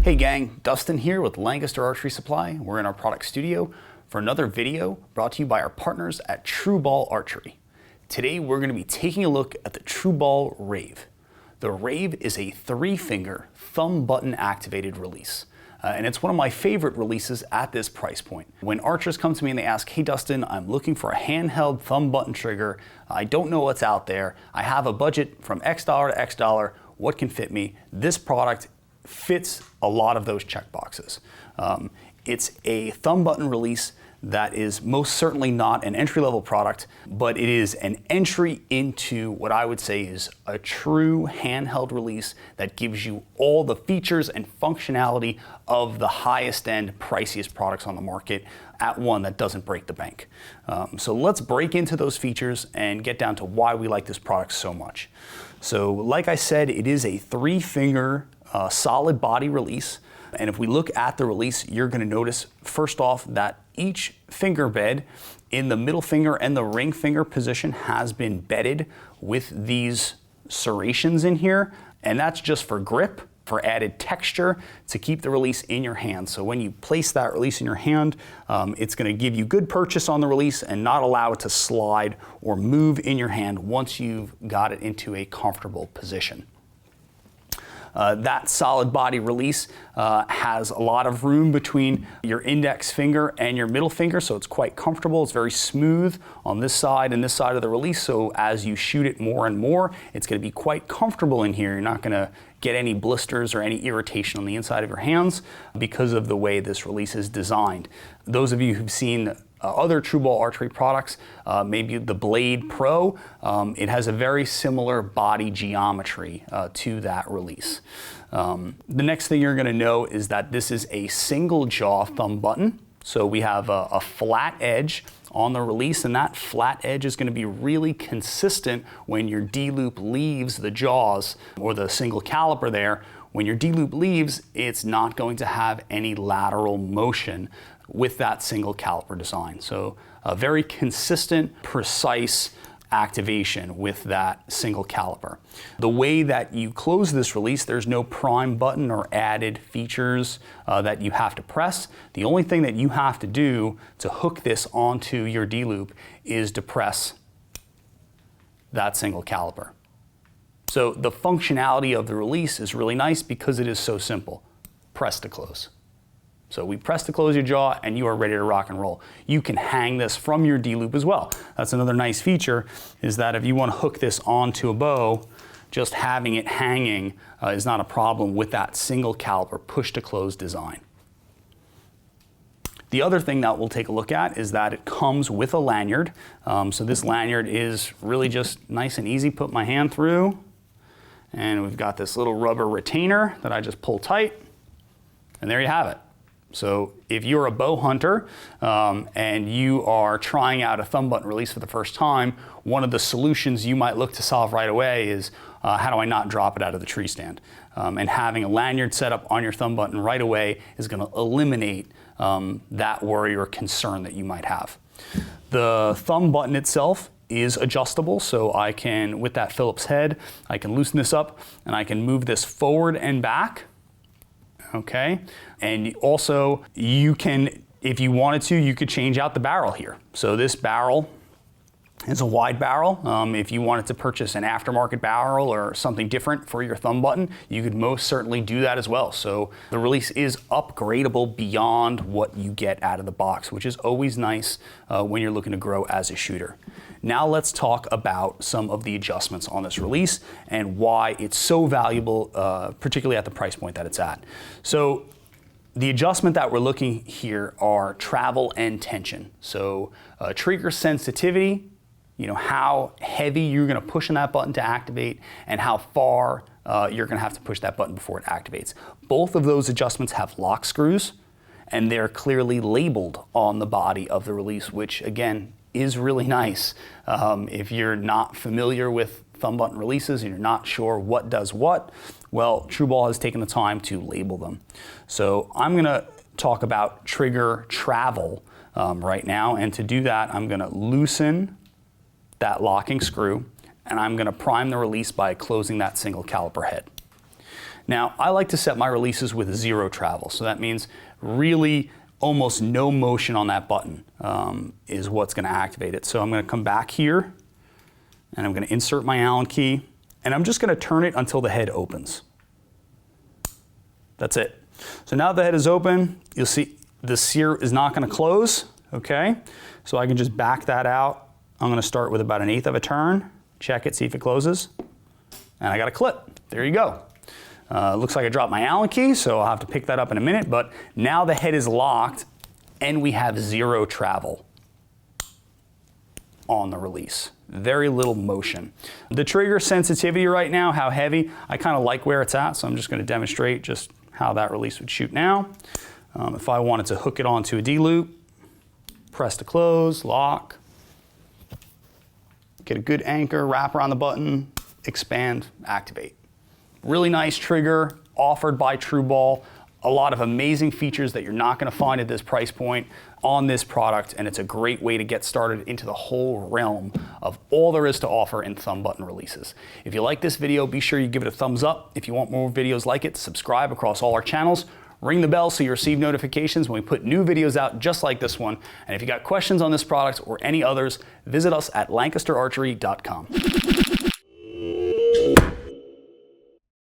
Hey gang, Dustin here with Lancaster Archery Supply. We're in our product studio for another video brought to you by our partners at T.R.U Archery. Today we're going to be taking a look at the T.R.U Rave. The Rave is a 3-finger thumb button activated release. And it's one of my favorite releases at this price point. When archers come to me and they ask, hey Dustin, I'm looking for a handheld thumb button trigger. I don't know what's out there. I have a budget from X dollar to X dollar. What can fit me? This product fits a lot of those check boxes. It's a thumb button release that is most certainly not an entry-level product, but it is an entry into what I would say is a true handheld release that gives you all the features and functionality of the highest end, priciest products on the market at one that doesn't break the bank. So let's break into those features and get down to why we like this product so much. So like I said, it is a 3-finger solid body release. And if we look at the release, you're going to notice first off that each finger bed in the middle finger and the ring finger position has been bedded with these serrations in here. And that's just for grip, for added texture, to keep the release in your hand. So when you place that release in your hand, it's going to give you good purchase on the release and not allow it to slide or move in your hand once you've got it into a comfortable position. That solid body release has a lot of room between your index finger and your middle finger, so it's quite comfortable. It's very smooth on this side and this side of the release, so as you shoot it more and more, it's going to be quite comfortable in here. You're not going to get any blisters or any irritation on the inside of your hands because of the way this release is designed. Those of you who've seen other T.R.U archery products, maybe the Blade Pro, it has a very similar body geometry to that release. The next thing you're going to know is that this is a single jaw thumb button. So we have a flat edge on the release, and that flat edge is going to be really consistent when your D-loop leaves the jaws or the single caliper there. When your D-loop leaves, it's not going to have any lateral motion with that single caliper design. So a very consistent, precise activation with that single caliper. The way that you close this release, there's no prime button or added features that you have to press. The only thing that you have to do to hook this onto your D-loop is to press that single caliper. So the functionality of the release is really nice because it is so simple. Press to close. So we press to close your jaw and you are ready to rock and roll. You can hang this from your D-loop as well. That's another nice feature, is that if you want to hook this onto a bow, just having it hanging is not a problem with that single caliper push to close design. The other thing that we'll take a look at is that it comes with a lanyard. So this lanyard is really just nice and easy. Put my hand through, and we've got this little rubber retainer that I just pull tight, and there you have it. So if you're a bow hunter and you are trying out a thumb button release for the first time, one of the solutions you might look to solve right away is how do I not drop it out of the tree stand? And having a lanyard set up on your thumb button right away is going to eliminate that worry or concern that you might have. The thumb button itself is adjustable, so I can, with that Phillips head, I can loosen this up and I can move this forward and back. Okay, and also you can, if you wanted to, you could change out the barrel here. So this barrel is a wide barrel. If you wanted to purchase an aftermarket barrel or something different for your thumb button, you could most certainly do that as well. So the release is upgradable beyond what you get out of the box, which is always nice when you're looking to grow as a shooter. Now let's talk about some of the adjustments on this release and why it's so valuable, particularly at the price point that it's at. So the adjustment that we're looking here are travel and tension. So trigger sensitivity, you know, how heavy you're going to push on that button to activate and how far you're going to have to push that button before it activates. Both of those adjustments have lock screws, and they're clearly labeled on the body of the release, which again is really nice. If you're not familiar with thumb button releases and you're not sure what does what, well, T.R.U has taken the time to label them. So I'm going to talk about trigger travel right now, and to do that I'm going to loosen that locking screw and I'm going to prime the release by closing that single caliper head. Now, I like to set my releases with 0 travel. So that means really almost no motion on that button is what's going to activate it. So I'm going to come back here and I'm going to insert my Allen key and I'm just going to turn it until the head opens. That's it. So now the head is open, you'll see the sear is not going to close, okay? So I can just back that out. I'm going to start with about 1/8 of a turn, check it, see if it closes, and I got a clip. There you go. Looks like I dropped my Allen key, so I'll have to pick that up in a minute, but now the head is locked and we have 0 travel on the release. Very little motion. The trigger sensitivity right now, how heavy, I kind of like where it's at, so I'm just going to demonstrate just how that release would shoot now. If I wanted to hook it onto a D-loop, press to close, lock, get a good anchor, wrap around the button, expand, activate. Really nice trigger offered by T.R.U. A lot of amazing features that you're not going to find at this price point on this product, and it's a great way to get started into the whole realm of all there is to offer in thumb button releases. If you like this video, be sure you give it a thumbs up. If you want more videos like it, subscribe across all our channels. Ring the bell so you receive notifications when we put new videos out just like this one. And if you got questions on this product or any others, visit us at lancasterarchery.com.